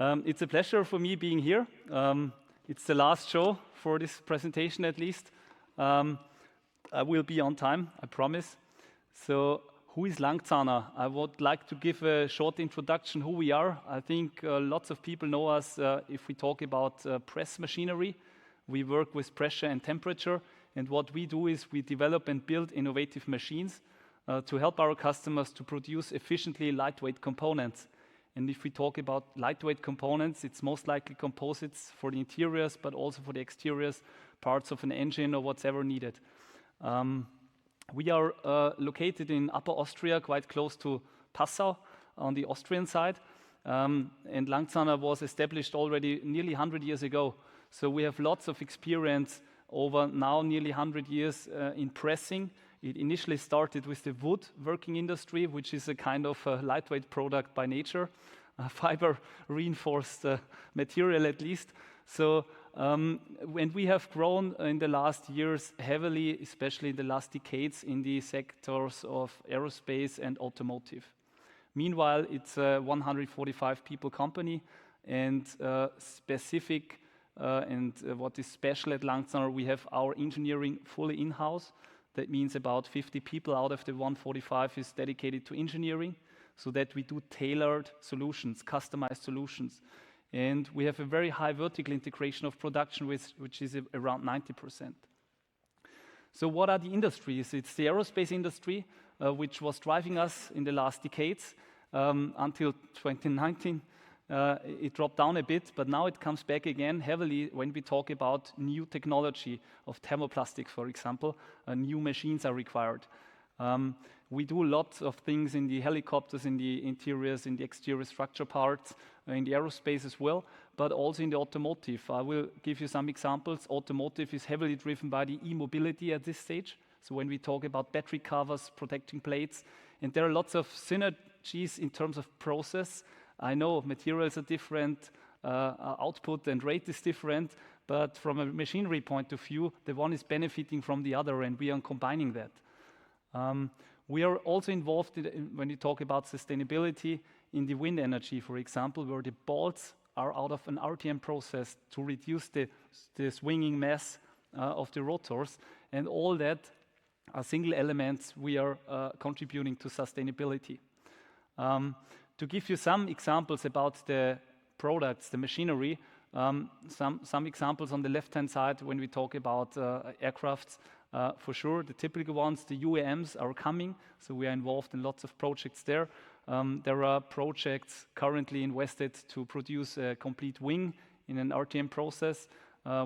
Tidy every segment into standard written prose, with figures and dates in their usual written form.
It's a pleasure for me being here. It's the last show for this presentation at least. I will be on time, I promise. So, who is Langzauner? I would like to give a short introduction who we are. I think lots of people know us if we talk about press machinery. We work with pressure and temperature, and what we do is we develop and build innovative machines to help our customers to produce efficiently lightweight components. And if we talk about lightweight components, it's most likely composites for the interiors, but also for the exteriors, parts of an engine or whatever needed. We are located in Upper Austria, quite close to Passau on the Austrian side. And Langzauner was established already nearly 100 years ago. So we have lots of experience over now nearly 100 years in pressing. It initially started with the wood working industry, which is a kind of a lightweight product by nature, a fiber reinforced material at least. So when we have grown in the last years heavily, especially in the last decades, in the sectors of aerospace and automotive. Meanwhile, it's a 145 people company, and specific and what is special at Langzauner, we have our engineering fully in-house. That means about 50 people out of the 145 is dedicated to engineering, so that we do tailored solutions, customized solutions. And we have a very high vertical integration of production, which is around 90%. So what are the industries? It's the aerospace industry, which was driving us in the last decades until 2019. It dropped down a bit, but now it comes back again heavily when we talk about new technology of thermoplastic, for example. New machines are required. We do lots of things in the helicopters, in the interiors, in the exterior structure parts, in the aerospace as well, but also in the automotive. I will give you some examples. Automotive is heavily driven by the e-mobility at this stage. So when we talk about battery covers, protecting plates, and there are lots of synergies in terms of process. I know materials are different, output and rate is different, but from a machinery point of view, the one is benefiting from the other, and we are combining that. We are also involved when you talk about sustainability in the wind energy, for example, where the bolts are out of an RTM process to reduce the swinging mass of the rotors, and all that are single elements we are contributing to sustainability. To give you some examples about the products, the machinery, some examples on the left-hand side when we talk about aircrafts. For sure, the typical ones, the UAMs are coming, so we are involved in lots of projects there. There are projects currently invested to produce a complete wing in an RTM process.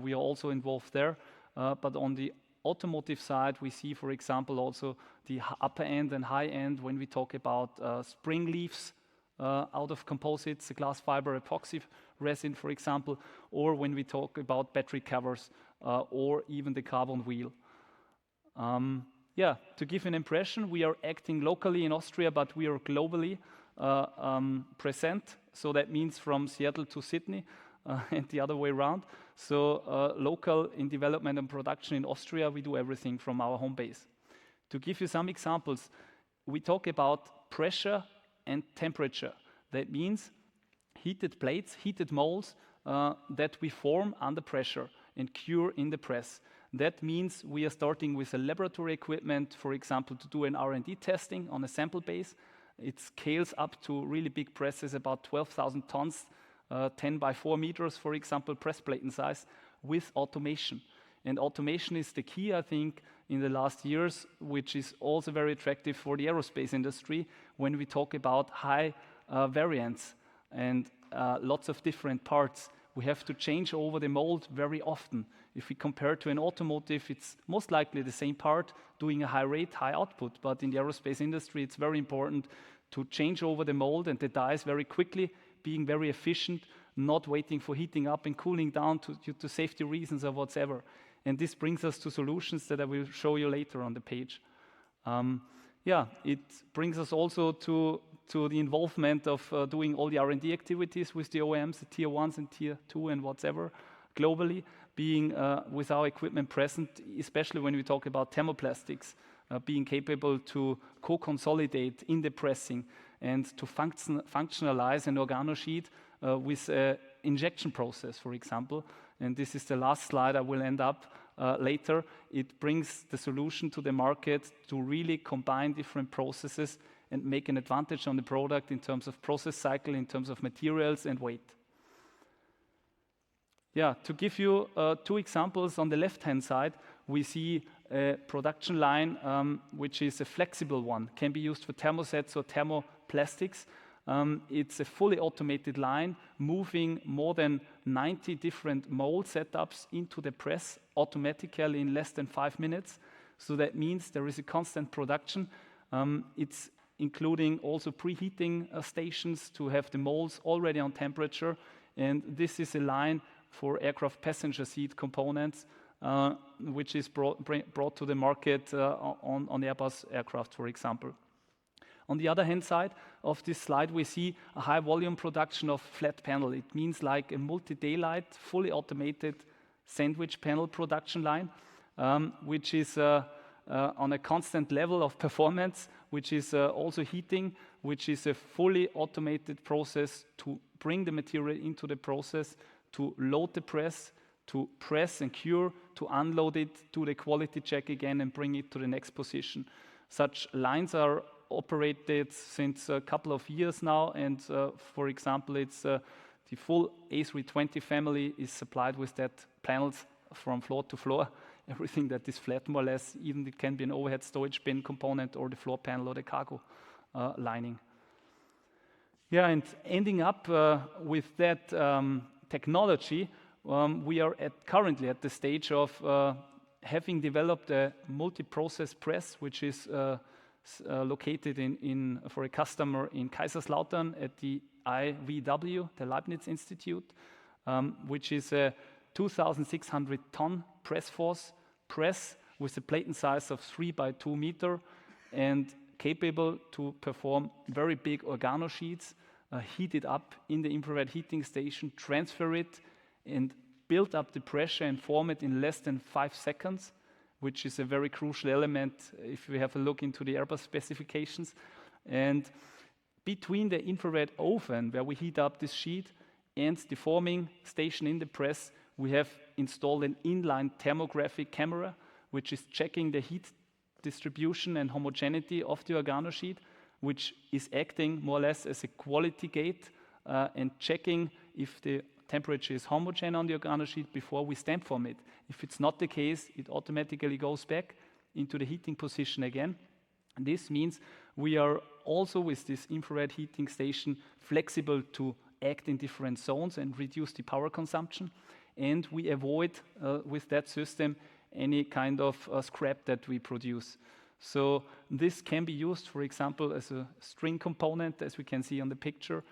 We are also involved there. But on the automotive side, we see, for example, also the upper end and high end when we talk about spring leaves out of composites, the glass fiber epoxy resin, for example, or when we talk about battery covers or even the carbon wheel. To give an impression, we are acting locally in Austria, but we are globally present. So that means from Seattle to Sydney and the other way around. So local in development and production in Austria, we do everything from our home base. To give you some examples, we talk about pressure and temperature. That means heated plates, heated molds that we form under pressure and cure in the press. That means we are starting with a laboratory equipment, for example, to do an R&D testing on a sample base. It scales up to really big presses, about 12,000 tons, 10 by 4 meters, for example, press plate in size, with automation. And automation is the key, I think, in the last years, which is also very attractive for the aerospace industry when we talk about high variance and lots of different parts. We have to change over the mold very often. If we compare to an automotive, it's most likely the same part doing a high rate, high output. But in the aerospace industry, it's very important to change over the mold and the dies very quickly, being very efficient, not waiting for heating up and cooling down due to safety reasons or whatever. And this brings us to solutions that I will show you later on the page. It brings us also to the involvement of doing all the R&D activities with the OEMs, the tier 1s and tier 2 and whatever, globally, being with our equipment present, especially when we talk about thermoplastics, being capable to co-consolidate in the pressing and to functionalize an organo sheet with an injection process, for example. And this is the last slide I will end up later. It brings the solution to the market to really combine different processes and make an advantage on the product in terms of process cycle, in terms of materials and weight. Yeah, to give you 2 examples, on the left-hand side, we see a production line which is a flexible one, can be used for thermosets or thermoplastics. It's a fully automated line moving more than 90 different mold setups into the press automatically in less than 5 minutes. So that means there is a constant production. It's including also preheating stations to have the molds already on temperature. And this is a line for aircraft passenger seat components, which is brought to the market on Airbus aircraft, for example. On the other hand side of this slide, we see a high volume production of flat panel. It means like a multi-daylight, fully automated sandwich panel production line, which is on a constant level of performance, which is also heating, which is a fully automated process to bring the material into the process, to load the press, to press and cure, to unload it, do the quality check again and bring it to the next position. Such lines are operated since a couple of years now, and for example, it's the full A320 family is supplied with that panels from floor to floor. Everything that is flat, more or less, even it can be an overhead storage bin component or the floor panel or the cargo lining. Yeah, and ending up with that technology, we are currently at the stage of having developed a multi-process press, which is located for a customer in Kaiserslautern at the IVW, the Leibniz Institute, which is a 2,600 ton press force press with a platen size of 3 by 2 meter and capable to perform very big organo sheets, heat it up in the infrared heating station, transfer it and build up the pressure and form it in less than 5 seconds, which is a very crucial element if we have a look into the Airbus specifications. And between the infrared oven, where we heat up this sheet, and the forming station in the press, we have installed an inline thermographic camera, which is checking the heat distribution and homogeneity of the organo sheet, which is acting more or less as a quality gate and checking if the temperature is homogeneous on the organo sheet before we stamp form it. If it's not the case, it automatically goes back into the heating position again. And this means we are also, with this infrared heating station, flexible to act in different zones and reduce the power consumption. And we avoid, with that system, any kind of scrap that we produce. So this can be used, for example, as a string component, as we can see on the picture,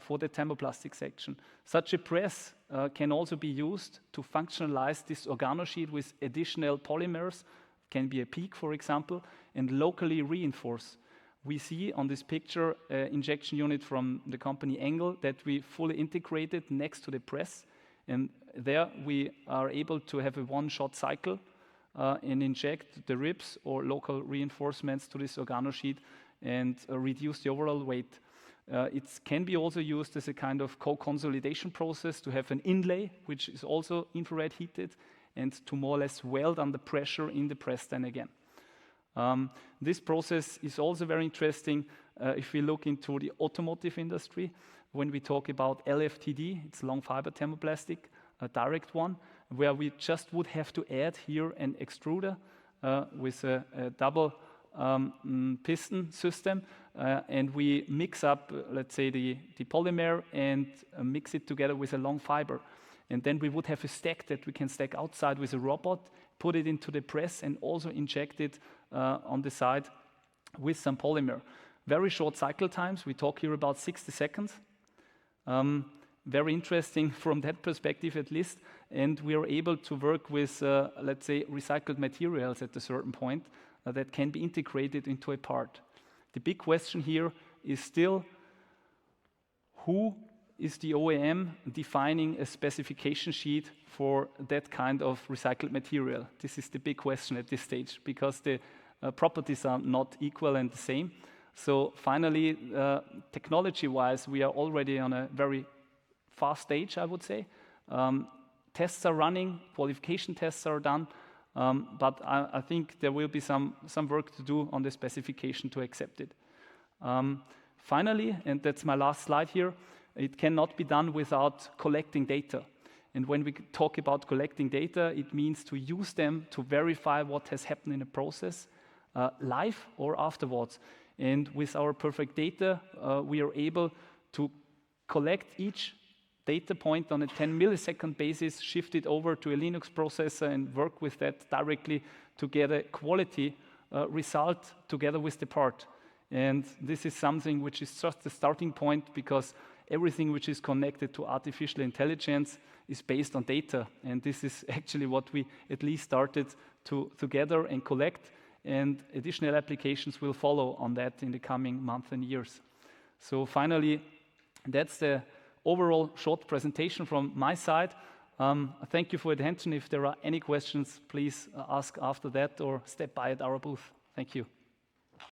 for the thermoplastic section. Such a press can also be used to functionalize this organo sheet with additional polymers, can be a PEEK, for example, and locally reinforce. We see on this picture an injection unit from the company Engel that we fully integrated next to the press. And there we are able to have a one-shot cycle and inject the ribs or local reinforcements to this organo sheet and reduce the overall weight. It can be also used as a kind of co-consolidation process to have an inlay, which is also infrared heated, and to more or less weld under pressure in the press then again. This process is also very interesting if we look into the automotive industry. When we talk about LFTD, it's long fiber thermoplastic, a direct one, where we just would have to add here an extruder with a double piston system, and we mix up, let's say, the polymer and mix it together with a long fiber. And then we would have a stack that we can stack outside with a robot, put it into the press and also inject it on the side with some polymer. Very short cycle times, we talk here about 60 seconds. Very interesting from that perspective at least, and we are able to work with, let's say, recycled materials at a certain point that can be integrated into a part. The big question here is still, who is the OEM defining a specification sheet for that kind of recycled material? This is the big question at this stage, because the properties are not equal and the same. So finally, technology-wise, we are already on a very fast stage, I would say. Tests are running, qualification tests are done, but I think there will be some work to do on the specification to accept it. Finally, and that's my last slide here, it cannot be done without collecting data. And when we talk about collecting data, it means to use them to verify what has happened in a process, live or afterwards. And with our perfect data, we are able to collect each data point on a 10 millisecond basis, shift it over to a Linux processor and work with that directly to get a quality result together with the part. And this is something which is just the starting point, because everything which is connected to artificial intelligence is based on data. And this is actually what we at least started to gather and collect, and additional applications will follow on that in the coming months and years. So finally, that's the overall short presentation from my side. Thank you for your attention. If there are any questions, please ask after that or step by at our booth. Thank you.